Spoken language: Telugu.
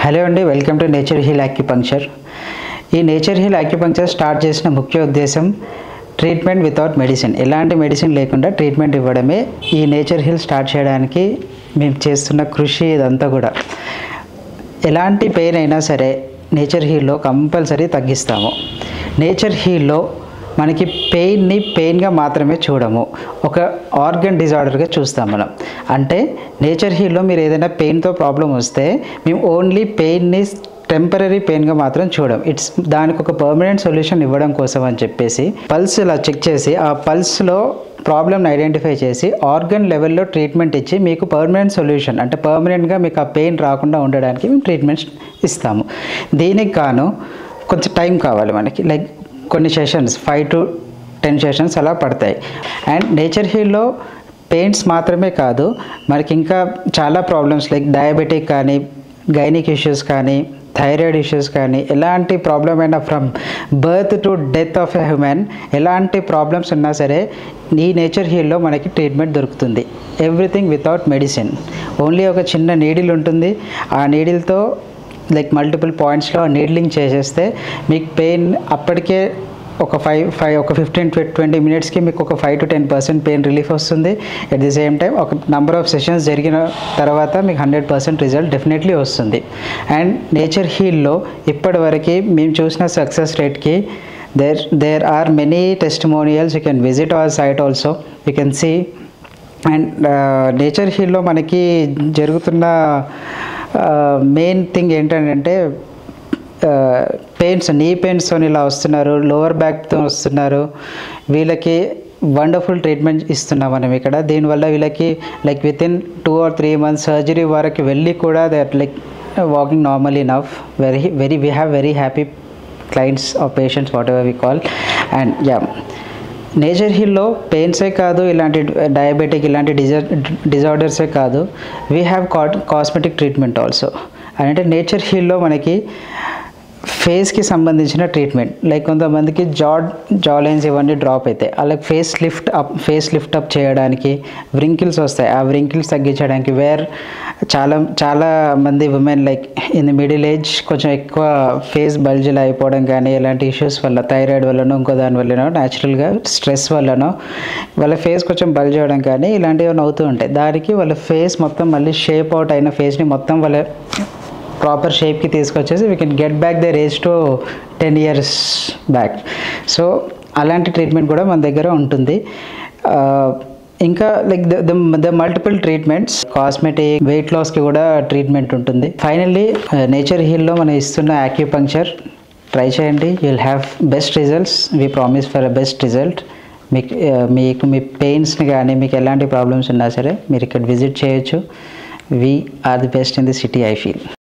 హలో అండి, welcome to nature heal acupuncture. ఈ నేచర్ హీల్ యాక్యుపంక్చర్ స్టార్ట్ చేసిన ముఖ్య ఉద్దేశం ట్రీట్మెంట్ వితౌట్ మెడిసిన్, ఎలాంటి మెడిసిన్ లేకుండా ట్రీట్మెంట్ ఇవ్వడమే ఈ నేచర్ హీల్ స్టార్ట్ చేయడానికి మేము చేస్తున్న కృషి. ఇదంతా కూడా ఎలాంటి పెయిన్ అయినా సరే నేచర్ హీల్లో కంపల్సరీ తగ్గిస్తాము. నేచర్ హీల్లో మనకి పెయిన్గా మాత్రమే చూడము, ఒక ఆర్గన్ డిజార్డర్గా చూస్తాం మనం. అంటే నేచర్ హీల్లో మీరు ఏదైనా పెయిన్తో ప్రాబ్లం వస్తే మేము ఓన్లీ పెయిన్ని టెంపరీ పెయిన్గా మాత్రం చూడం. దానికి ఒక పర్మనెంట్ సొల్యూషన్ ఇవ్వడం కోసం అని చెప్పేసి పల్స్ ఇలా చెక్ చేసి ఆ పల్స్లో ప్రాబ్లమ్ని ఐడెంటిఫై చేసి ఆర్గన్ లెవెల్లో ట్రీట్మెంట్ ఇచ్చి మీకు పర్మనెంట్ సొల్యూషన్, అంటే పర్మనెంట్గా మీకు ఆ పెయిన్ రాకుండా ఉండడానికి మేము ట్రీట్మెంట్ ఇస్తాము. దీనికి గాను కొంచెం టైం కావాలి మనకి, లైక్ కొన్ని సెషన్స్ 5 to 10 సెషన్స్ అలా పడతాయి. అండ్ నేచర్ హీల్లో పెయిన్స్ మాత్రమే కాదు, మనకి ఇంకా చాలా ప్రాబ్లమ్స్ లైక్ డయాబెటిక్ కానీ, గైనిక్ ఇష్యూస్ కానీ, థైరాయిడ్ ఇష్యూస్ కానీ, ఎలాంటి ప్రాబ్లం అయినా from birth to death of a human, ఎలాంటి ప్రాబ్లమ్స్ ఉన్నా సరే ఈ నేచర్ హీల్లో మనకి ట్రీట్మెంట్ దొరుకుతుంది. Everything without medicine. ఓన్లీ ఒక చిన్న నీడిల్ ఉంటుంది, ఆ నీడిల్తో లైక్ మల్టిపుల్ పాయింట్స్లో నీడ్లింగ్ చేసేస్తే మీకు పెయిన్ అప్పటికే ఒక 15-20 మినిట్స్కి మీకు ఒక 5 to 10% పెయిన్ రిలీఫ్ వస్తుంది. ఎట్ ది సేమ్ టైం ఒక నెంబర్ ఆఫ్ సెషన్స్ జరిగిన తర్వాత మీకు 100% రిజల్ట్ డెఫినెట్లీ వస్తుంది. అండ్ నేచర్ హీల్లో ఇప్పటివరకు మేము చూసిన సక్సెస్ రేట్కి there are many testimonials. You can visit our site also, you can see. And nature హీల్లో మనకి జరుగుతున్న మెయిన్ థింగ్ ఏంటంటే పెయిన్స్, నీ పెయిన్స్తో ఇలా వస్తున్నారు, లోవర్ బ్యాక్తో వస్తున్నారు, వీళ్ళకి వండర్ఫుల్ ట్రీట్మెంట్ ఇస్తున్నాం మనం ఇక్కడ. దీనివల్ల వీళ్ళకి like within 2 or 3 months surgery వరకు వెళ్ళి కూడా they are like walking normal enough. We have very happy clients or patients, whatever we call. And yeah, nature హీల్లో పెయిన్సే కాదు, ఇలాంటి డయాబెటిక్ ఇలాంటి డిజార్డర్సే కాదు, we have cosmetic treatment also. అంటే నేచర్ హీల్లో మనకి ఫేస్కి సంబంధించిన ట్రీట్మెంట్, లైక్ కొంతమందికి జా లైన్స్ ఇవన్నీ డ్రాప్ అవుతాయి, అలాగే ఫేస్ లిఫ్ట్ అప్ చేయడానికి, వ్రింకిల్స్ వస్తాయి, ఆ వ్రింకిల్స్ తగ్గించడానికి, చాలా మంది women like in the middle age కొంచెం ఎక్కువ ఫేస్ బల్జిలా అయిపోవడం కానీ, ఇలాంటి ఇష్యూస్ వల్ల, థైరాయిడ్ వల్లనో ఇంకో దాని వల్లనో, న్యాచురల్గా స్ట్రెస్ వల్లనో వాళ్ళ ఫేస్ కొంచెం బల్జ్ అవ్వడం కానీ ఇలాంటివి అవుతూ ఉంటాయి. దానికి వాళ్ళ ఫేస్ మొత్తం మళ్ళీ షేప్ అవుట్ అయిన ఫేస్ని మొత్తం వాళ్ళ ప్రాపర్ షేప్కి తీసుకొచ్చేసి we can get back the age to 10 years back. So అలాంటి ట్రీట్మెంట్ కూడా మన దగ్గర ఉంటుంది. ఇంకా like the multiple treatments, cosmetic, weight లాస్కి కూడా ట్రీట్మెంట్ ఉంటుంది. ఫైనల్లీ నేచర్ హీల్లో మనం ఇస్తున్న యాక్యుపంక్చర్ ట్రై చేయండి, you will have best results. We promise for a best result. మీకు మీ పెయిన్స్ని కానీ మీకు ఎలాంటి ప్రాబ్లమ్స్ ఉన్నా సరే మీరు ఇక్కడ విజిట్ చేయొచ్చు. We are the best in the city, I feel.